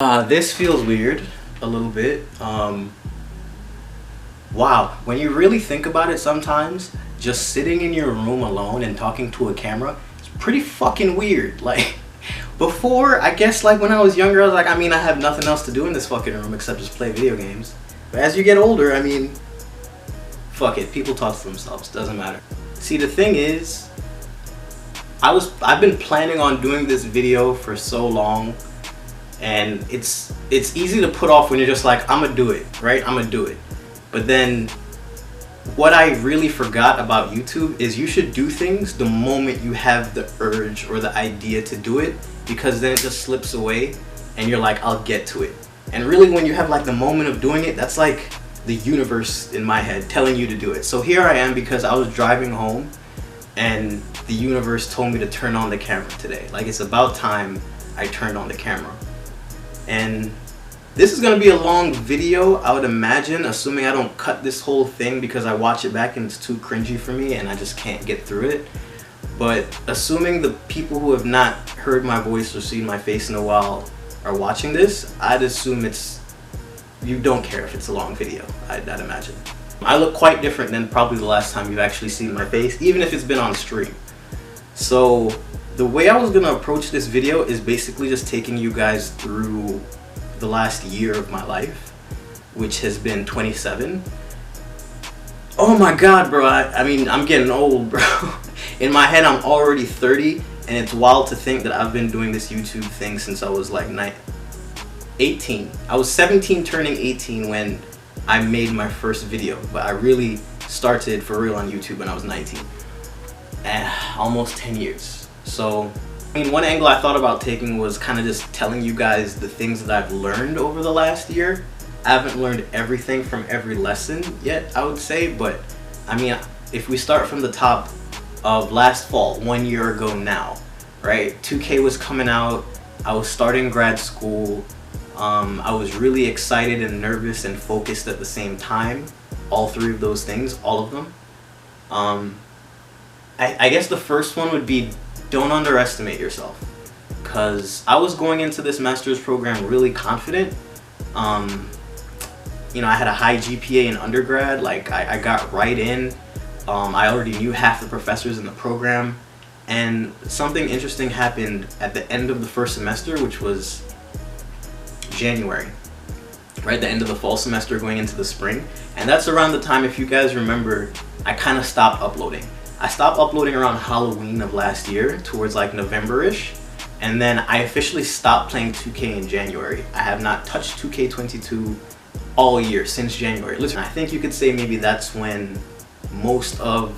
This feels weird a little bit. Wow, when you really think about it sometimes, just sitting in your room alone and talking to a camera, it's pretty fucking weird. Like, before, I guess like when I was younger, I was like, I have nothing else to do in this fucking room except just play video games. But as you get older, fuck it, people talk to themselves, doesn't matter. See, the thing is, I've been planning on doing this video for so long, and it's easy to put off when you're just like, I'm gonna do it, right? I'm gonna do it. But then what I really forgot about YouTube is you should do things the moment you have the urge or the idea to do it, because then it just slips away and you're like, I'll get to it. And really, when you have like the moment of doing it, that's like the universe in my head telling you to do it. So here I am, because I was driving home and the universe told me to turn on the camera today. Like, it's about time I turned on the camera. And this is gonna be a long video, I would imagine, assuming I don't cut this whole thing, because I watch it back and it's too cringy for me and I just can't get through it. But assuming the people who have not heard my voice or seen my face in a while are watching this, I'd assume you don't care if it's a long video, I'd imagine. I look quite different than probably the last time you've actually seen my face, even if it's been on stream. So the way I was gonna approach this video is basically just taking you guys through the last year of my life, which has been 27. Oh my god, bro, I'm getting old, bro. In my head, I'm already 30, and it's wild to think that I've been doing this YouTube thing since I was like 18. I was 17 turning 18 when I made my first video, but I really started for real on YouTube when I was 19. Almost 10 years. So, one angle I thought about taking was kind of just telling you guys the things that I've learned over the last year. I haven't learned everything from every lesson yet, I would say, but if we start from the top of last fall, 1 year ago now, right? 2K was coming out, I was starting grad school, I was really excited and nervous and focused at the same time. All three of those things, all of them. I guess the first one would be, don't underestimate yourself, because I was going into this master's program really confident. I had a high GPA in undergrad, like I got right in. I already knew half the professors in the program, and something interesting happened at the end of the first semester, which was January, right? The end of the fall semester going into the spring, and that's around the time, if you guys remember, I kind of stopped uploading. I stopped uploading around Halloween of last year, towards like November-ish, and then I officially stopped playing 2K in January. I have not touched 2K22 all year, since January. Listen, I think you could say maybe that's when most of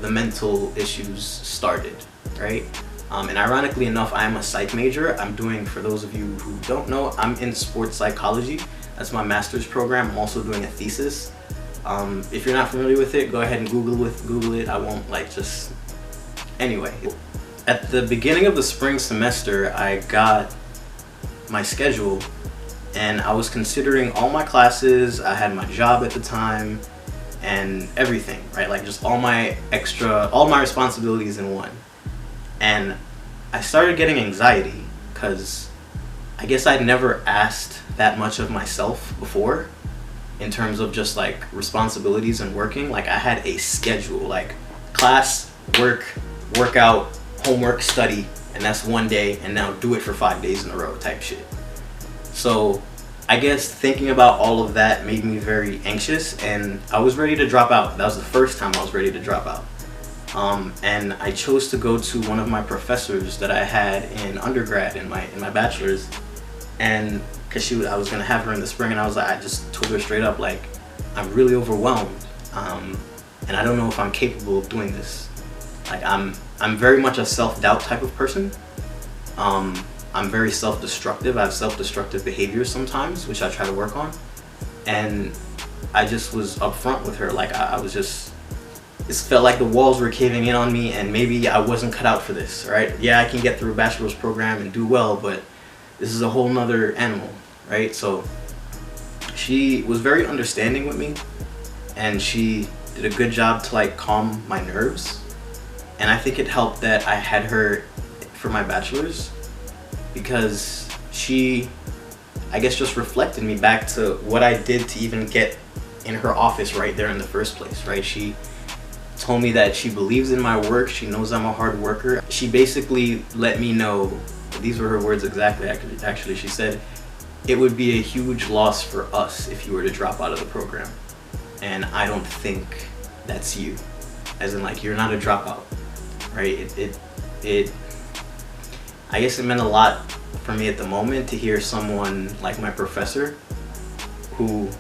the mental issues started, right? And ironically enough, I am a psych major. I'm doing, for those of you who don't know, I'm in sports psychology. That's my master's program. I'm also doing a thesis. If you're not familiar with it, go ahead and Google it. I won't anyway. At the beginning of the spring semester, I got my schedule and I was considering all my classes. I had my job at the time and everything, right? Like just all my responsibilities in one. And I started getting anxiety because I guess I'd never asked that much of myself before, in terms of just like responsibilities and working. Like, I had a schedule, like class, work, workout, homework, study, and that's one day, and now do it for 5 days in a row type shit. So I guess thinking about all of that made me very anxious, and I was ready to drop out. That was the first time I was ready to drop out. And I chose to go to one of my professors that I had in undergrad, in my bachelor's, and because I was gonna have her in the spring, and I just told her straight up, like, I'm really overwhelmed, and I don't know if I'm capable of doing this. Like, I'm very much a self-doubt type of person. I'm very self-destructive. I have self-destructive behaviors sometimes, which I try to work on. And I just was upfront with her. Like, it felt like the walls were caving in on me, and maybe I wasn't cut out for this, right? Yeah, I can get through a bachelor's program and do well, but this is a whole nother animal, right? So she was very understanding with me, and she did a good job to like calm my nerves. And I think it helped that I had her for my bachelor's, because she I guess, just reflected me back to what I did to even get in her office right there in the first place, right? She told me that she believes in my work. She knows I'm a hard worker. She basically let me know, these were her words exactly, actually. She said, it would be a huge loss for us if you were to drop out of the program. And I don't think that's you. As in, like, you're not a dropout, right? I guess it meant a lot for me at the moment to hear someone like my professor, who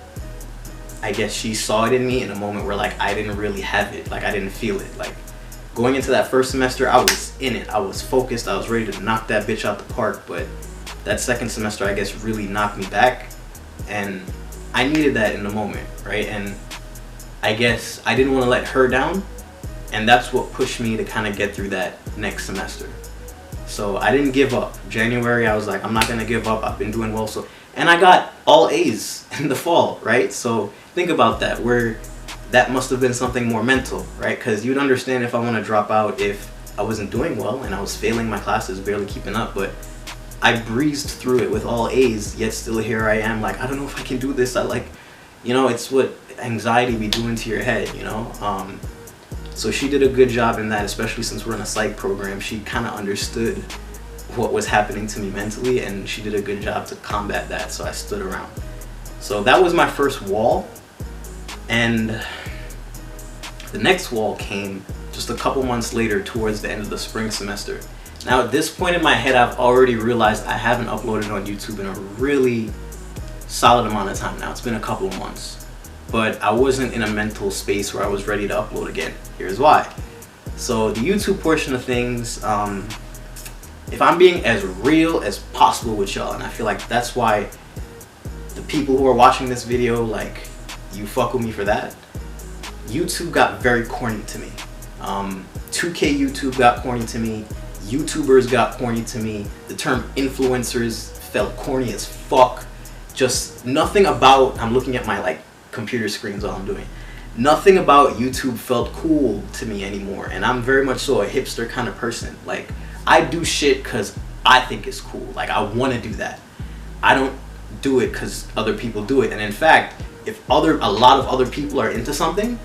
I guess she saw it in me in a moment where, like, I didn't really have it, like I didn't feel it. Like, going into that first semester, I was in it, I was focused, I was ready to knock that bitch out the park. But that second semester, I guess, really knocked me back, and I needed that in the moment, right? And I guess I didn't want to let her down, and that's what pushed me to kind of get through that next semester. So I didn't give up. January, I was like, I'm not gonna give up, I've been doing well. So, and I got all A's in the fall, right? So think about that, where that must have been something more mental, right? Because you'd understand if I want to drop out if I wasn't doing well and I was failing my classes, barely keeping up. But I breezed through it with all A's, yet still here I am, like, I don't know if I can do this. I, like, you know, it's what anxiety be doing to your head, you know? So she did a good job in that, especially since we're in a psych program. She kind of understood what was happening to me mentally, and she did a good job to combat that, so I stood around. So that was my first wall, and the next wall came just a couple months later towards the end of the spring semester. Now at this point in my head, I've already realized I haven't uploaded on YouTube in a really solid amount of time now. It's been a couple of months. But I wasn't in a mental space where I was ready to upload again. Here's why. So the YouTube portion of things, if I'm being as real as possible with y'all, and I feel like that's why the people who are watching this video, like, you fuck with me for that, YouTube got very corny to me. 2K YouTube got corny to me. YouTubers got corny to me. The term influencers felt corny as fuck. Just nothing about, I'm looking at my, like, computer screens while I'm doing. Nothing about YouTube felt cool to me anymore, and I'm very much so a hipster kind of person. Like, I do shit because I think it's cool. Like, I want to do that. I don't do it because other people do it. And in fact, if a lot of other people are into something,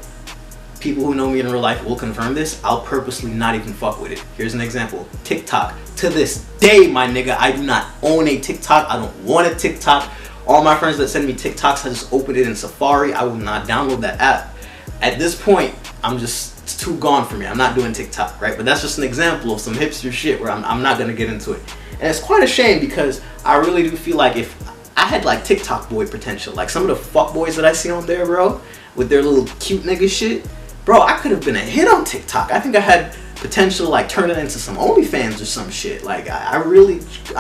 people who know me in real life will confirm this, I'll purposely not even fuck with it. Here's an example. TikTok. To this day, my nigga, I do not own a TikTok. I don't want a TikTok. All my friends that send me TikToks, I just open it in Safari. I will not download that app. At this point, it's too gone for me. I'm not doing TikTok, right? But that's just an example of some hipster shit where I'm not gonna get into it. And it's quite a shame, because I really do feel like if I had, like, TikTok boy potential, like some of the fuck boys that I see on there, bro, with their little cute nigga shit, bro, I could have been a hit on TikTok. I think I had potential, like, turn it into some OnlyFans or some shit. Like, I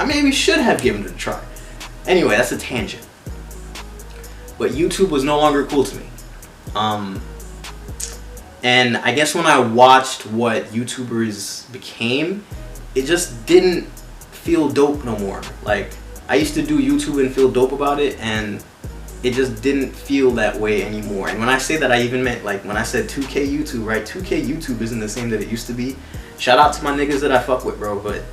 maybe should have given it a try. Anyway, that's a tangent. But YouTube was no longer cool to me. And I guess when I watched what YouTubers became, it just didn't feel dope no more. Like, I used to do YouTube and feel dope about it, and it just didn't feel that way anymore. And when I say that, I even meant, like, when I said 2K YouTube, right? 2K YouTube isn't the same that it used to be. Shout out to my niggas that I fuck with, bro, but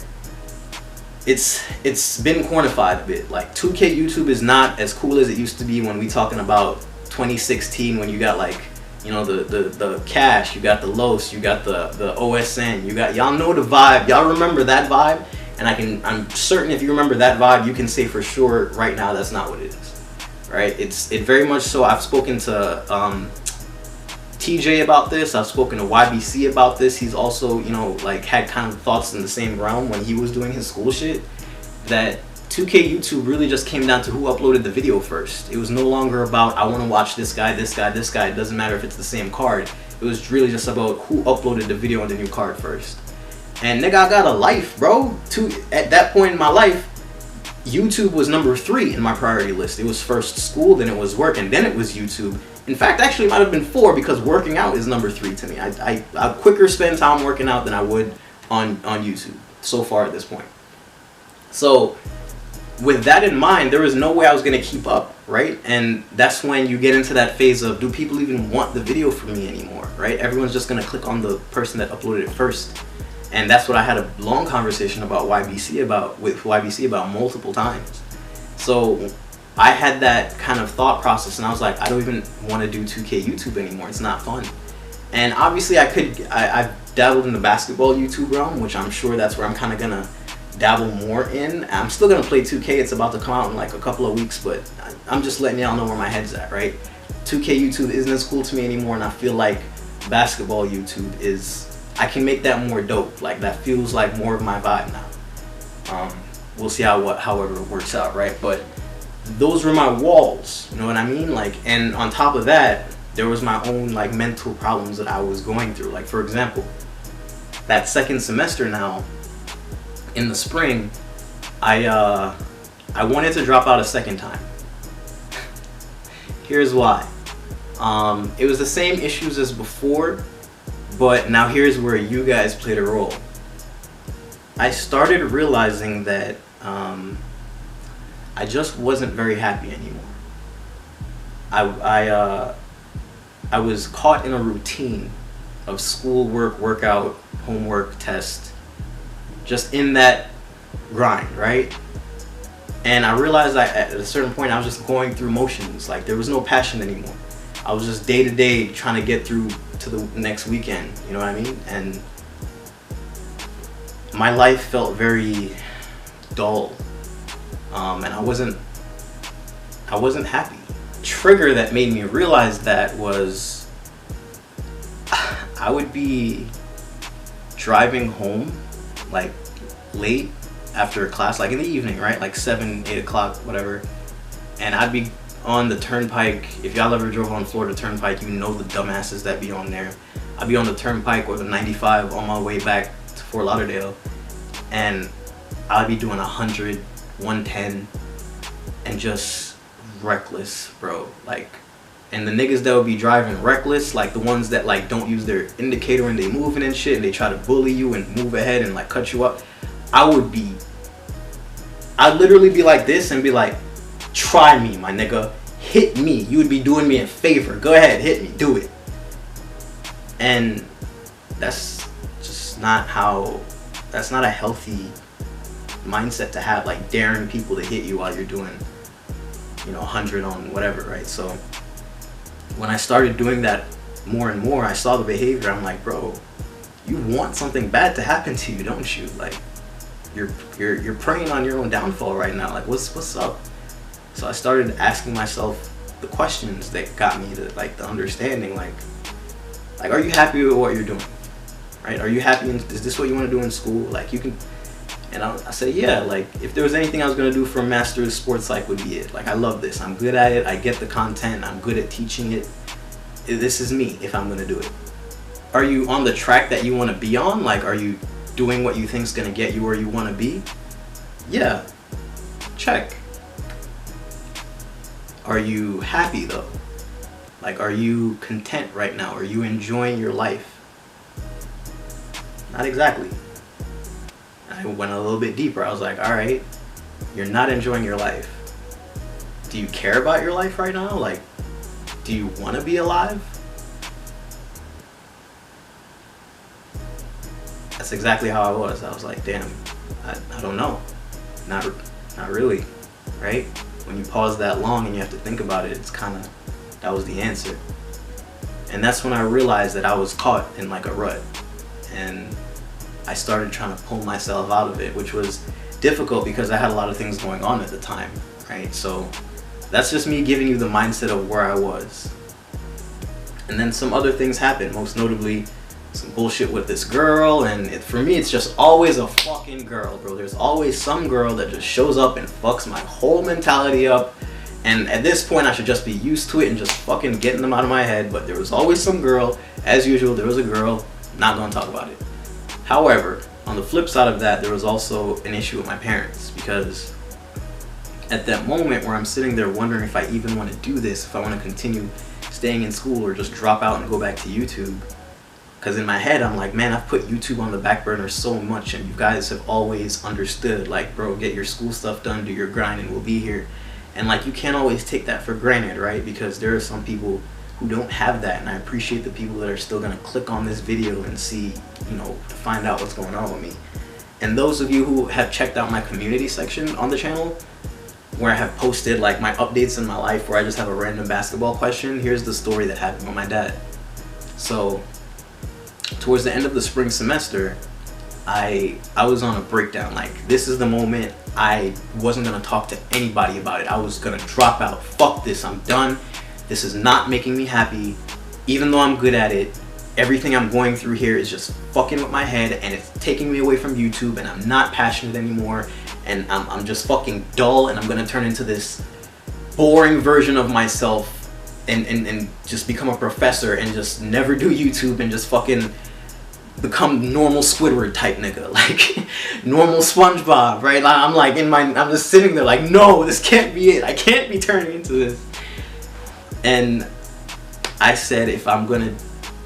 it's been cornified a bit. Like, 2K YouTube is not as cool as it used to be when we talking about 2016, when you got, like, you know, the Cash, you got the Los, you got the OSN, you got, y'all know the vibe, y'all remember that vibe, and I'm certain if you remember that vibe, you can say for sure right now that's not what it is, right? It very much so. I've spoken to TJ about this. I've spoken to YBC about this. He's also, you know, like, had kind of thoughts in the same realm when he was doing his school shit, that 2K YouTube really just came down to who uploaded the video first. It was no longer about, I want to watch this guy, this guy, this guy. It doesn't matter if it's the same card. It was really just about who uploaded the video on the new card first. And nigga, I got a life, bro. At that point in my life, YouTube was number 3 in my priority list. It was first school, then it was work, and then it was YouTube. In fact, actually, it might have been 4, because working out is number 3 to me. I quicker spend time working out than I would on YouTube so far at this point. So with that in mind, there was no way I was going to keep up, right? And that's when you get into that phase of, do people even want the video from me anymore, right? Everyone's just going to click on the person that uploaded it first. And that's what I had a long conversation with YBC about multiple times. So I had that kind of thought process, and I was like, I don't even want to do 2K YouTube anymore. It's not fun. And obviously I've dabbled in the basketball YouTube realm, which I'm sure that's where I'm kind of gonna dabble more in. I'm still gonna play 2K. It's about to come out in like a couple of weeks, but I'm just letting y'all know where my head's at, right? 2K YouTube isn't as cool to me anymore, and I feel like basketball YouTube is, I can make that more dope. Like, that feels like more of my vibe now. We'll see however it works out, right? But those were my walls, you know what I mean? Like, and on top of that, there was my own like mental problems that I was going through. Like, for example, that second semester now, in the spring, I wanted to drop out a second time. Here's why. It was the same issues as before, but now here's where you guys played a role. I started realizing that I just wasn't very happy anymore. I was caught in a routine of school, work, workout, homework, test, just in that grind, right? And I realized that at a certain point I was just going through motions. Like, there was no passion anymore. I was just day to day trying to get through to the next weekend, you know what I mean? And my life felt very dull, and I wasn't happy. Trigger that made me realize that was, I would be driving home like late after class, like in the evening, right? Like 7, 8 o'clock, whatever. And I'd be on the turnpike. If y'all ever drove on Florida Turnpike, you know the dumbasses that be on there. I'd be on the turnpike or the 95 on my way back to Fort Lauderdale, and I'd be doing 100, 110, and just reckless, bro. Like, and the niggas that would be driving reckless, like the ones that like don't use their indicator and they moving and shit, and they try to bully you and move ahead and like cut you up, I'd literally be like this and be like, try me, my nigga, hit me. You would be doing me a favor. Go ahead, hit me, do it. And that's just not that's not a healthy mindset to have, like daring people to hit you while you're doing, 100 on whatever, right? So when I started doing that more and more, I saw the behavior. I'm like, bro, you want something bad to happen to you, don't you? Like, you're preying on your own downfall right now. Like, what's up? So I started asking myself the questions that got me to like the understanding, like are you happy with what you're doing, right? Are you happy? Is this what you want to do in school? Like, you can. And I said, yeah, like if there was anything I was gonna do for a master's of sports psych, would be it. Like, I love this, I'm good at it, I get the content, I'm good at teaching it. This is me if I'm gonna do it. Are you on the track that you want to be on? Like, are you doing what you think is gonna get you where you want to be? Yeah, check. Are you happy though? Like, are you content right now? Are you enjoying your life? Not exactly. I went a little bit deeper. I was like, all right, you're not enjoying your life. Do you care about your life right now? Like, do you want to be alive? That's exactly how I was. I was like, damn, I don't know. Not really, right? When you pause that long and you have to think about it, it's kind of, that was the answer. And that's when I realized that I was caught in like a rut. And I started trying to pull myself out of it, which was difficult because I had a lot of things going on at the time, right? So that's just me giving you the mindset of where I was. And then some other things happened, most notably some bullshit with this girl, and for me it's just always a fucking girl, bro. There's always some girl that just shows up and fucks my whole mentality up, and at this point I should just be used to it and just fucking getting them out of my head. But there was always some girl, as usual. There was a girl, not gonna talk about it. However, on the flip side of that, there was also an issue with my parents, because at that moment where I'm sitting there wondering if I even want to do this, if I want to continue staying in school or just drop out and go back to YouTube. Because in my head, I'm like, man, I've put YouTube on the back burner so much, and you guys have always understood, like, bro, get your school stuff done, do your grind, and we'll be here. And like, you can't always take that for granted, right? Because there are some people who don't have that, and I appreciate the people that are still gonna click on this video and see, to find out what's going on with me. And those of you who have checked out my community section on the channel, where I have posted like my updates in my life where I just have a random basketball question. Here's the story that happened with my dad. So towards the end of the spring semester, I was on a breakdown. Like, this is the moment I wasn't gonna talk to anybody about it. I was gonna drop out. Fuck this, I'm done. This is not making me happy. Even though I'm good at it, everything I'm going through here is just fucking with my head, and it's taking me away from YouTube, and I'm not passionate anymore, and I'm just fucking dull, and I'm gonna turn into this boring version of myself and just become a professor and just never do YouTube and just fucking become normal Squidward type nigga, like normal SpongeBob, right? I'm just sitting there like, no, this can't be it. I can't be turning into this. And I said, if I'm gonna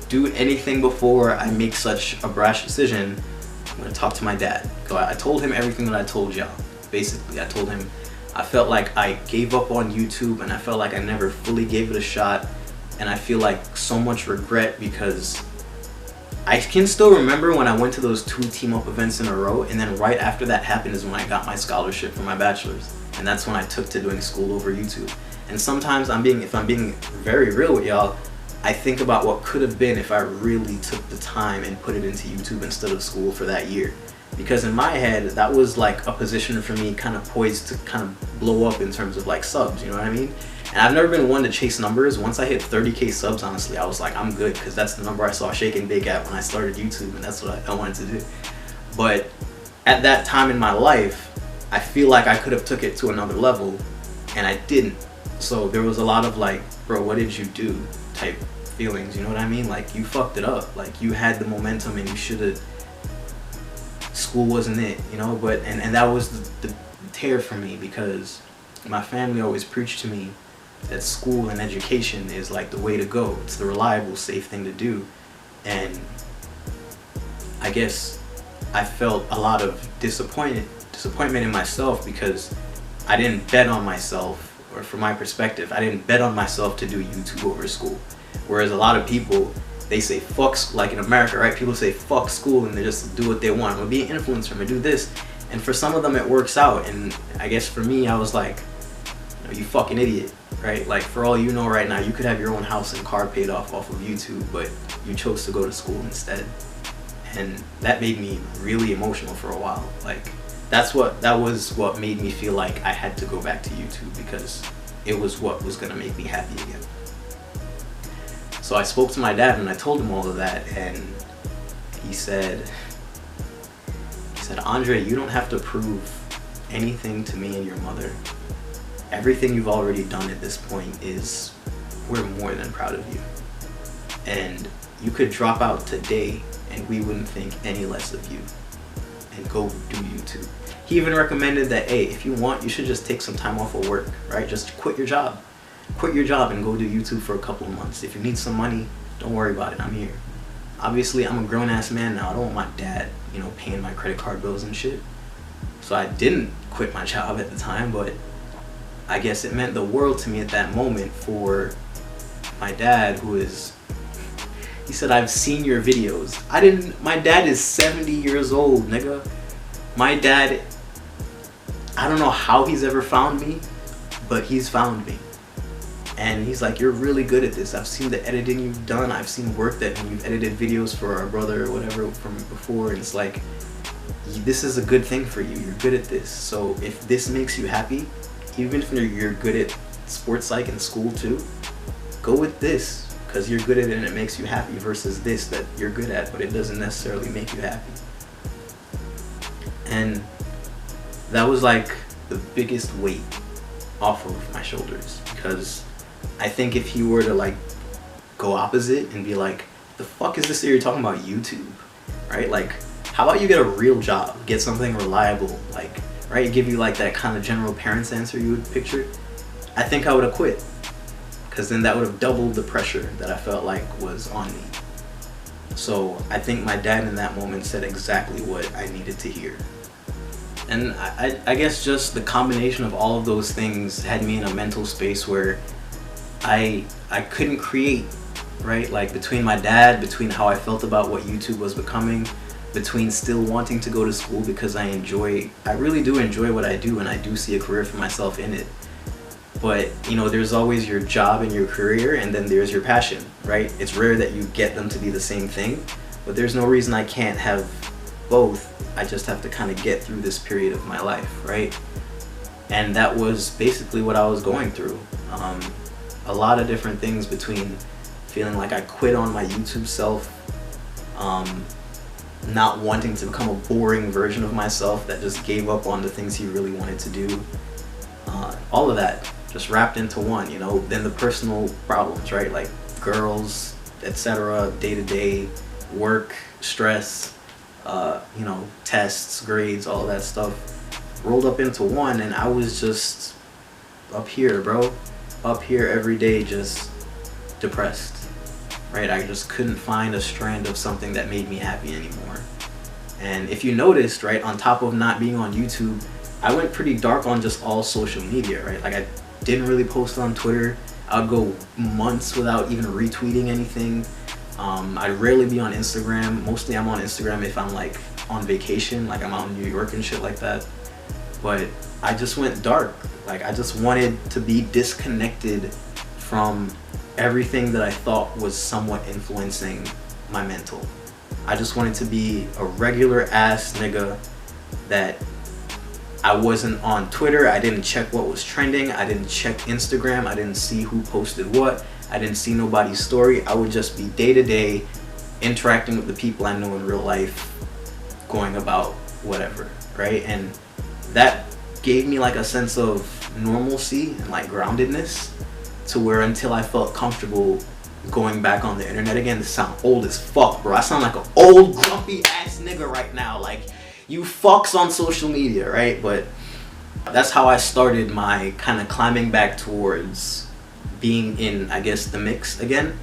do anything before I make such a brash decision, I'm gonna talk to my dad. So I told him everything that I told y'all. Basically, I told him I felt like I gave up on YouTube, and I felt like I never fully gave it a shot, and I feel like so much regret because I can still remember when I went to those 2 team-up events in a row, and then right after that happened is when I got my scholarship for my bachelor's, and that's when I took to doing school over YouTube. And sometimes if I'm being very real with y'all, I think about what could have been if I really took the time and put it into YouTube instead of school for that year. Because in my head, that was like a position for me kind of poised to kind of blow up in terms of like subs, you know what I mean? And I've never been one to chase numbers. Once I hit 30K subs, honestly, I was like, I'm good, because that's the number I saw Shake and Bake at when I started YouTube, and that's what I wanted to do. But at that time in my life, I feel like I could have took it to another level, and I didn't. So there was a lot of like, bro, what did you do type feelings, you know what I mean? Like, you fucked it up. Like, you had the momentum and you should have, school wasn't it, you know? But and that was the tear for me, because my family always preached to me that school and education is like the way to go. It's the reliable, safe thing to do. And I guess I felt a lot of disappointment in myself, because I didn't bet on myself, or from my perspective, I didn't bet on myself to do YouTube over school. Whereas a lot of people, they say fuck school, like in America, right? People say fuck school and they just do what they want. I'm gonna be an influencer, I'm gonna do this. And for some of them it works out. And I guess for me, I was like, you fucking idiot, right? Like, for all you know right now, you could have your own house and car paid off of YouTube, but you chose to go to school instead. And that made me really emotional for a while. Like, that was what made me feel like I had to go back to YouTube, because it was what was gonna make me happy again. So I spoke to my dad and I told him all of that, and he said, Andre, you don't have to prove anything to me and your mother. Everything you've already done at this point is, we're more than proud of you. And you could drop out today and we wouldn't think any less of you, and go do YouTube. He even recommended that, hey, if you want, you should just take some time off of work, right? Just quit your job. Quit your job and go do YouTube for a couple of months. If you need some money, don't worry about it, I'm here. Obviously, I'm a grown-ass man now. I don't want my dad, you know, paying my credit card bills and shit. So I didn't quit my job at the time, but I guess it meant the world to me at that moment for my dad, who is, he said, I've seen your videos. My dad is 70 years old, nigga. My dad, I don't know how he's ever found me, but he's found me. And he's like, you're really good at this. I've seen the editing you've done. I've seen work that when you've edited videos for our brother or whatever from before. And it's like, this is a good thing for you. You're good at this. So if this makes you happy, even if you're good at sports psych in school too, go with this, because you're good at it and it makes you happy, versus this that you're good at but it doesn't necessarily make you happy. And that was like the biggest weight off of my shoulders, because I think if he were to like go opposite and be like, the fuck is this that you're talking about YouTube, right? Like, how about you get a real job, get something reliable, like, right, give you like that kind of general parents answer you would picture, I think I would have quit, because then that would have doubled the pressure that I felt like was on me. So I think my dad in that moment said exactly what I needed to hear. And I guess just the combination of all of those things had me in a mental space where I couldn't create, right? Like, between my dad, between how I felt about what YouTube was becoming, between still wanting to go to school because I really do enjoy what I do, and I do see a career for myself in it. But, you know, there's always your job and your career, and then there's your passion, right? It's rare that you get them to be the same thing, but there's no reason I can't have both. I just have to kind of get through this period of my life, right? And that was basically what I was going through. A lot of different things, between feeling like I quit on my YouTube self, not wanting to become a boring version of myself that just gave up on the things he really wanted to do. All of that just wrapped into one, you know. Then the personal problems, right? Like girls, etc., day-to-day work, stress, you know, tests, grades, all of that stuff rolled up into one, and I was just up here, bro. Up here every day, just depressed, right? I just couldn't find a strand of something that made me happy anymore. And if you noticed, right, on top of not being on YouTube, I went pretty dark on just all social media, right? Like, I didn't really post on Twitter. I'd go months without even retweeting anything. I'd rarely be on Instagram. Mostly I'm on Instagram if I'm like on vacation, like I'm out in New York and shit like that. But I just went dark. Like, I just wanted to be disconnected from everything that I thought was somewhat influencing my mental. I just wanted to be a regular ass nigga that I wasn't on Twitter. I didn't check what was trending. I didn't check Instagram. I didn't see who posted what. I didn't see nobody's story. I would just be day to day interacting with the people I know in real life, going about whatever, right? And that gave me like a sense of normalcy and like groundedness, to where until I felt comfortable going back on the internet again. This sound old as fuck, bro. I sound like an old grumpy ass nigga right now. Like, you fucks on social media, right? But that's how I started my kind of climbing back towards being in, I guess, the mix again.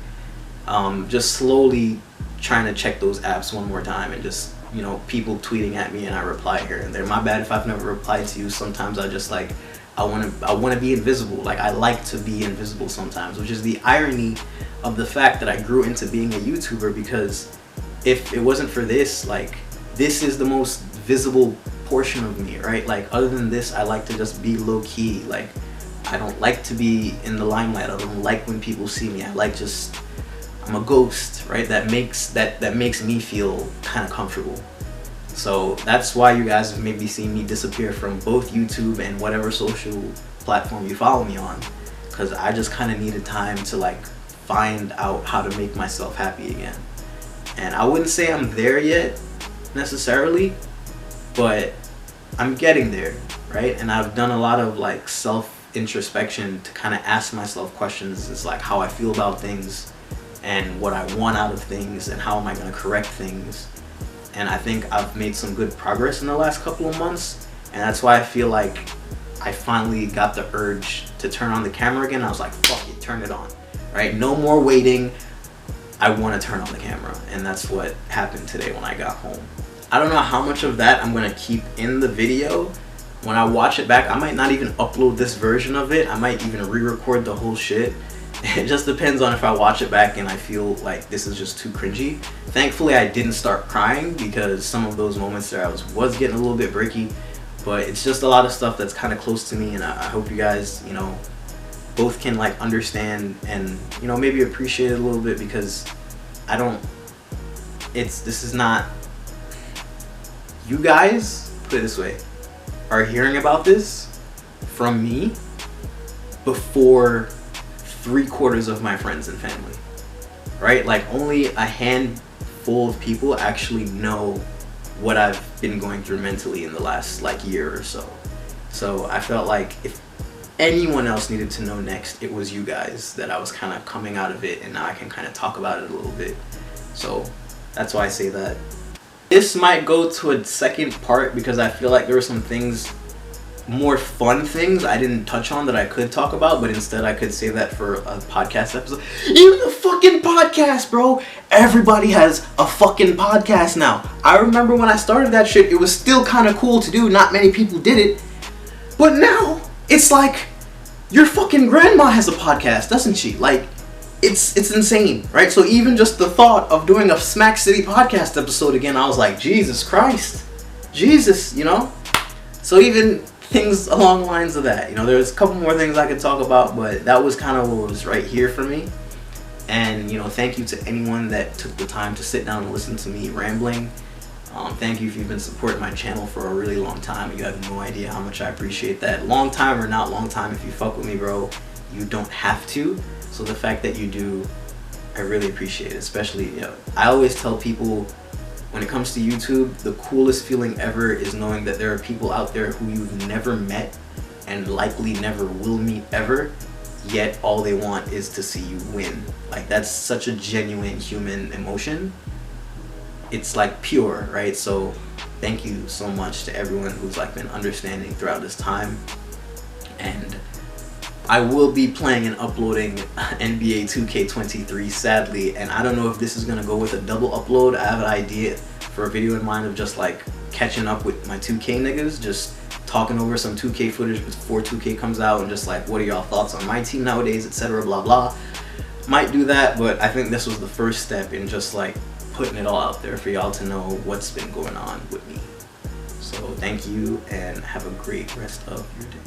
Just slowly trying to check those apps one more time, and just, you know, people tweeting at me and I reply here and there. My bad if I've never replied to you. Sometimes I just like, I want to be invisible. Like, I like to be invisible sometimes, which is the irony of the fact that I grew into being a YouTuber, because if it wasn't for this, like, this is the most visible portion of me, right? Like, other than this, I like to just be low key. Like, I don't like to be in the limelight. I don't like when people see me. I like just, I'm a ghost, right? That makes me feel kind of comfortable. So that's why you guys have maybe seen me disappear from both YouTube and whatever social platform you follow me on, because I just kind of needed time to like find out how to make myself happy again. And I wouldn't say I'm there yet necessarily, but I'm getting there, right? And I've done a lot of like self-introspection to kind of ask myself questions. It's like how I feel about things and what I want out of things and how am I going to correct things. And I think I've made some good progress in the last couple of months, and that's why I feel like I finally got the urge to turn on the camera again. I was like, fuck it, turn it on, right? No more waiting. I want to turn on the camera, and that's what happened today when I got home. I don't know how much of that I'm going to keep in the video. When I watch it back, I might not even upload this version of it. I might even re-record the whole shit. It just depends on if I watch it back and I feel like this is just too cringy. Thankfully, I didn't start crying, because some of those moments there I was getting a little bit breaky. But it's just a lot of stuff that's kind of close to me, and I hope you guys, you know, both can like understand and, you know, maybe appreciate it a little bit, because this is not, you guys, put it this way, are hearing about this from me before 3/4 of my friends and family, right? Like, only a handful of people actually know what I've been going through mentally in the last like year or so. So I felt like if anyone else needed to know next, it was you guys, that I was kind of coming out of it, and now I can kind of talk about it a little bit. So that's why I say that. This might go to a second part, because I feel like there were some things, more fun things I didn't touch on that I could talk about, but instead I could save that for a podcast episode. Even the fucking podcast, bro. Everybody has a fucking podcast now. I remember when I started that shit, it was still kind of cool to do. Not many people did it. But now, it's like, your fucking grandma has a podcast, doesn't she? Like, it's insane, right? So even just the thought of doing a Smack City podcast episode again, I was like, Jesus Christ, Jesus, you know? So even things along the lines of that, you know, there's a couple more things I could talk about, but that was kind of what was right here for me. And, you know, thank you to anyone that took the time to sit down and listen to me rambling. Thank you if you've been supporting my channel for a really long time. You have no idea how much I appreciate that. Long time or not long time, if you fuck with me, bro, you don't have to. So the fact that you do, I really appreciate it. Especially, you know, I always tell people, when it comes to YouTube, the coolest feeling ever is knowing that there are people out there who you've never met and likely never will meet ever, yet all they want is to see you win. Like, that's such a genuine human emotion. It's like pure, right? So thank you so much to everyone who's like been understanding throughout this time. And I will be playing and uploading NBA 2K23, sadly, and I don't know if this is gonna go with a double upload. I have an idea for a video in mind of just like catching up with my 2K niggas, just talking over some 2K footage before 2K comes out, and just like, what are y'all thoughts on my team nowadays, etc. blah blah. Might do that, but I think this was the first step in just like putting it all out there for y'all to know what's been going on with me. So thank you, and have a great rest of your day.